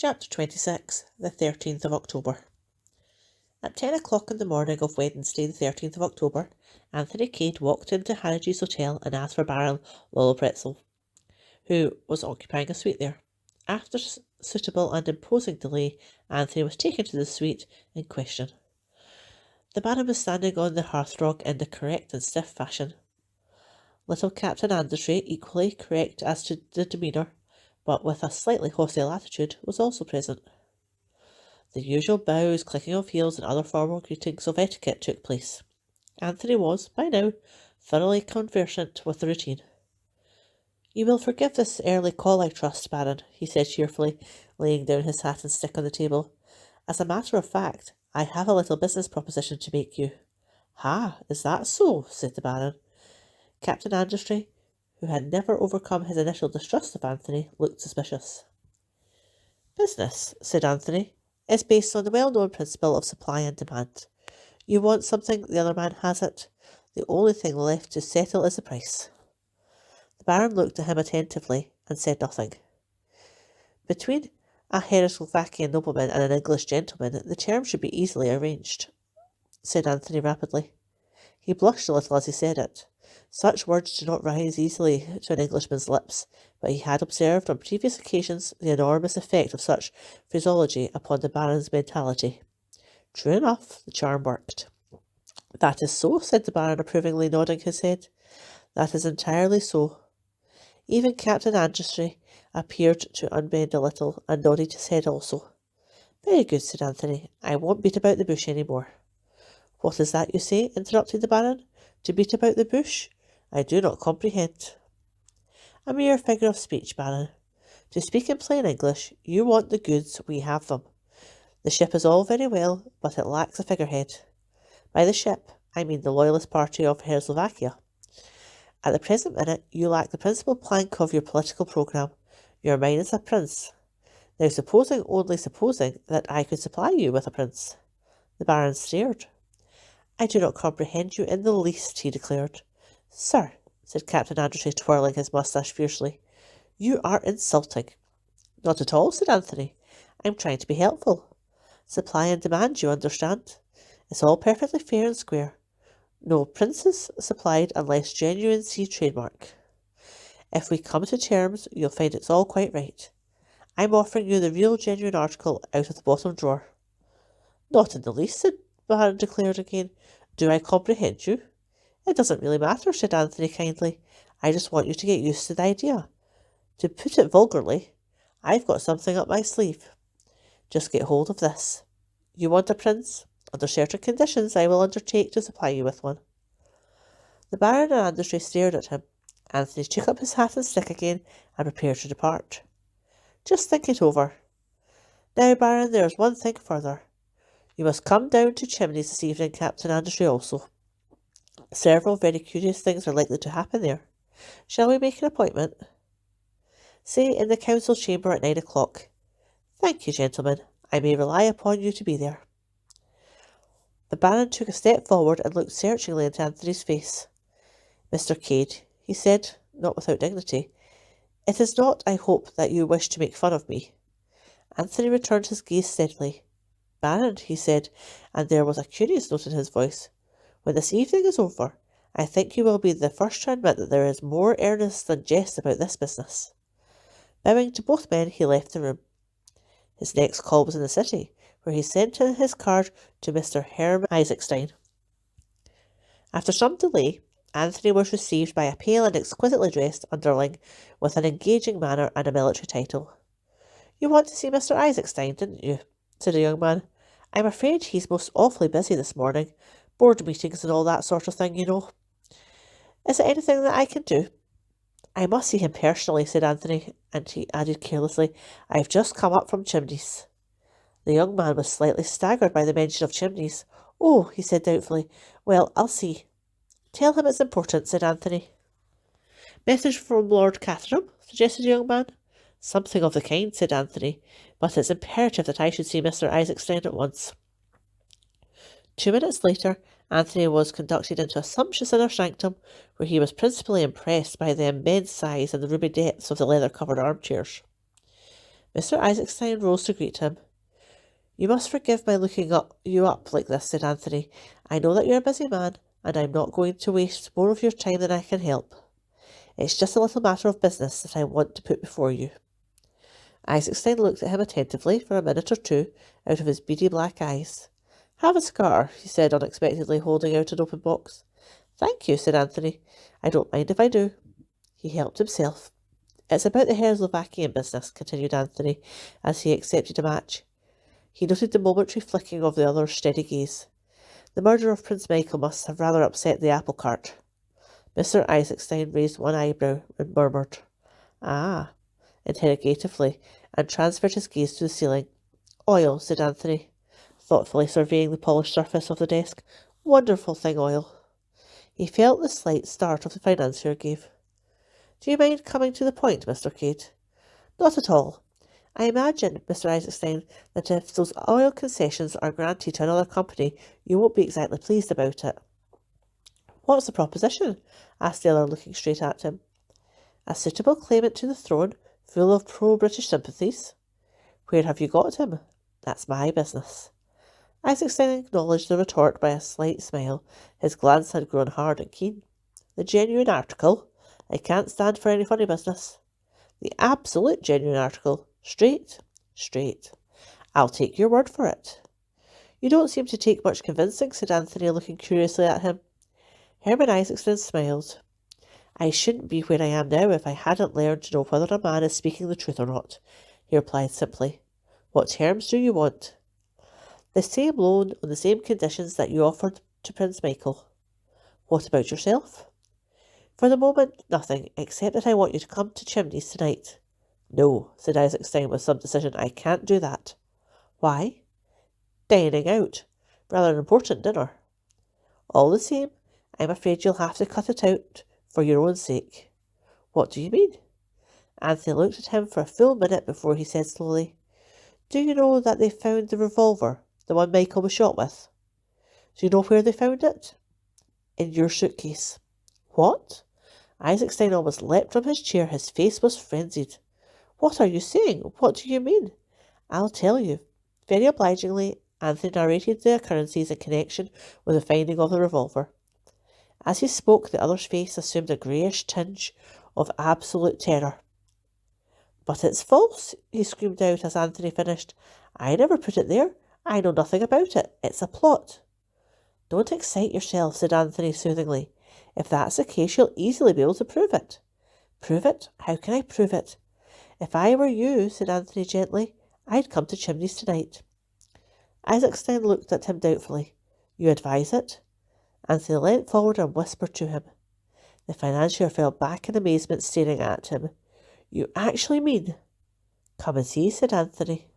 Chapter 26, the 13th of October. At 10 o'clock in the morning of Wednesday, the 13th of October, Anthony Cade walked into Harrige's Hotel and asked for Baron Lolopretzel, who was occupying a suite there. After suitable and imposing delay, Anthony was taken to the suite in question. The Baron was standing on the hearthrug in the correct and stiff fashion. Little Captain Andrew, equally correct as to the demeanour, but with a slightly hostile attitude, was also present. The usual bows, clicking of heels, and other formal greetings of etiquette took place. Anthony was, by now, thoroughly conversant with the routine. "You will forgive this early call, I trust, Baron," he said cheerfully, laying down his hat and stick on the table. "As a matter of fact, I have a little business proposition to make you." "Ha, is that so?" said the Baron. Captain Andrew, who had never overcome his initial distrust of Anthony, looked suspicious. "Business," said Anthony, "is based on the well-known principle of supply and demand. You want something, the other man has it. The only thing left to settle is the price." The Baron looked at him attentively and said nothing. "Between a Czechoslovakian nobleman and an English gentleman, the terms should be easily arranged," said Anthony rapidly. He blushed a little as he said it. Such words do not rise easily to an Englishman's lips, but he had observed on previous occasions the enormous effect of such phraseology upon the Baron's mentality. True enough, the charm worked. "That is so," said the Baron approvingly, nodding his head. "That is entirely so." Even Captain Andrew appeared to unbend a little, and nodded his head also. "Very good," said Anthony. "I won't beat about the bush any more." "What is that you say?" interrupted the Baron. "To beat about the bush? I do not comprehend." "A mere figure of speech, Baron. To speak in plain English, you want the goods, we have them. The ship is all very well, but it lacks a figurehead. By the ship, I mean the loyalist party of Czechoslovakia. At the present minute, you lack the principal plank of your political programme. Your mind is a prince. Now only supposing, that I could supply you with a prince." The Baron stared. "I do not comprehend you in the least," he declared. "Sir," said Captain Andrew, twirling his moustache fiercely, "you are insulting." "Not at all," said Anthony. "I'm trying to be helpful. Supply and demand, you understand. It's all perfectly fair and square. No princes supplied unless genuine sea trademark. If we come to terms, you'll find it's all quite right. I'm offering you the real genuine article out of the bottom drawer." "Not in the least," said Baron declared again. "Do I comprehend you?" "It doesn't really matter," said Anthony kindly. "I just want you to get used to the idea. To put it vulgarly, I've got something up my sleeve. Just get hold of this. You want a prince? Under certain conditions, I will undertake to supply you with one." The Baron and Andrew stared at him. Anthony took up his hat and stick again and prepared to depart. "Just think it over. Now, Baron, there is one thing further. You must come down to Chimneys this evening, Captain Andrew, also. Several very curious things are likely to happen there. Shall we make an appointment?" "Say in the council chamber at 9 o'clock. "Thank you, gentlemen. I may rely upon you to be there." The Baron took a step forward and looked searchingly into Anthony's face. "Mr. Cade," he said, not without dignity, "it is not, I hope, that you wish to make fun of me." Anthony returned his gaze steadily. "Baron," he said, and there was a curious note in his voice, "when this evening is over, I think you will be the first to admit that there is more earnest than jest about this business." Bowing to both men, he left the room. His next call was in the city, where he sent in his card to Mr. Hermann Isaacstein. After some delay, Anthony was received by a pale and exquisitely dressed underling with an engaging manner and a military title. "You want to see Mr. Isaacstein, didn't you?" said the young man. "I'm afraid he's most awfully busy this morning. Board meetings and all that sort of thing, you know. Is it anything that I can do?" "I must see him personally," said Anthony, and he added carelessly, "I've just come up from Chimneys." The young man was slightly staggered by the mention of Chimneys. "Oh," he said doubtfully. "Well, I'll see." "Tell him it's important," said Anthony. "Message from Lord Caterham?" suggested the young man. "Something of the kind," said Anthony, "but it's imperative that I should see Mr. Isaacstein at once." 2 minutes later, Anthony was conducted into a sumptuous inner sanctum, where he was principally impressed by the immense size and the roomy depths of the leather-covered armchairs. Mr. Isaacstein rose to greet him. You must forgive my looking you up like this, said Anthony. I know that you're a busy man, and I'm not going to waste more of your time than I can help. It's just a little matter of business that I want to put before you. Isaacstein looked at him attentively for a minute or two out of his beady black eyes. Have a cigar, he said unexpectedly, holding out an open box. Thank you, said Anthony. I don't mind if I do. He helped himself. It's about the Slovakian business, continued Anthony, as he accepted a match. He noted the momentary flicking of the other's steady gaze. The murder of Prince Michael must have rather upset the apple cart. Mr. Isaacstein raised one eyebrow and murmured, Ah, interrogatively, and transferred his gaze to the ceiling. Oil, said Anthony, thoughtfully surveying the polished surface of the desk. Wonderful thing, oil. He felt the slight start of the financier gave. Do you mind coming to the point, Mr. Cade? Not at all. I imagine, Mr. Isaacstein, that if those oil concessions are granted to another company, you won't be exactly pleased about it. What's the proposition? Asked the other, looking straight at him. A suitable claimant to the throne, full of pro-British sympathies. Where have you got him? That's my business. Isaacstein acknowledged the retort by a slight smile. His glance had grown hard and keen. The genuine article? I can't stand for any funny business. The absolute genuine article. Straight? Straight. I'll take your word for it. You don't seem to take much convincing, said Anthony, looking curiously at him. Herman Isaacstein smiled. I shouldn't be where I am now if I hadn't learned to know whether a man is speaking the truth or not, he replied simply. What terms do you want? The same loan on the same conditions that you offered to Prince Michael. What about yourself? For the moment, nothing, except that I want you to come to Chimneys tonight. No, said Isaacstein with some decision, I can't do that. Why? Dining out. Rather an important dinner. All the same, I'm afraid you'll have to cut it out for your own sake. What do you mean? Anthony looked at him for a full minute before he said slowly, Do you know that they found the revolver, the one Michael was shot with? Do you know where they found it? In your suitcase. What? Isaacstein almost leapt from his chair. His face was frenzied. What are you saying? What do you mean? I'll tell you. Very obligingly, Anthony narrated the occurrences in connection with the finding of the revolver. As he spoke, the other's face assumed a greyish tinge of absolute terror. But it's false, he screamed out as Anthony finished. I never put it there. I know nothing about it. It's a plot. Don't excite yourself, said Anthony soothingly. If that's the case, you'll easily be able to prove it. Prove it? How can I prove it? If I were you, said Anthony gently, I'd come to Chimneys tonight. Isaacstein looked at him doubtfully. You advise it? Anthony leant forward and whispered to him. The financier fell back in amazement, staring at him. You actually mean? Come and see, said Anthony.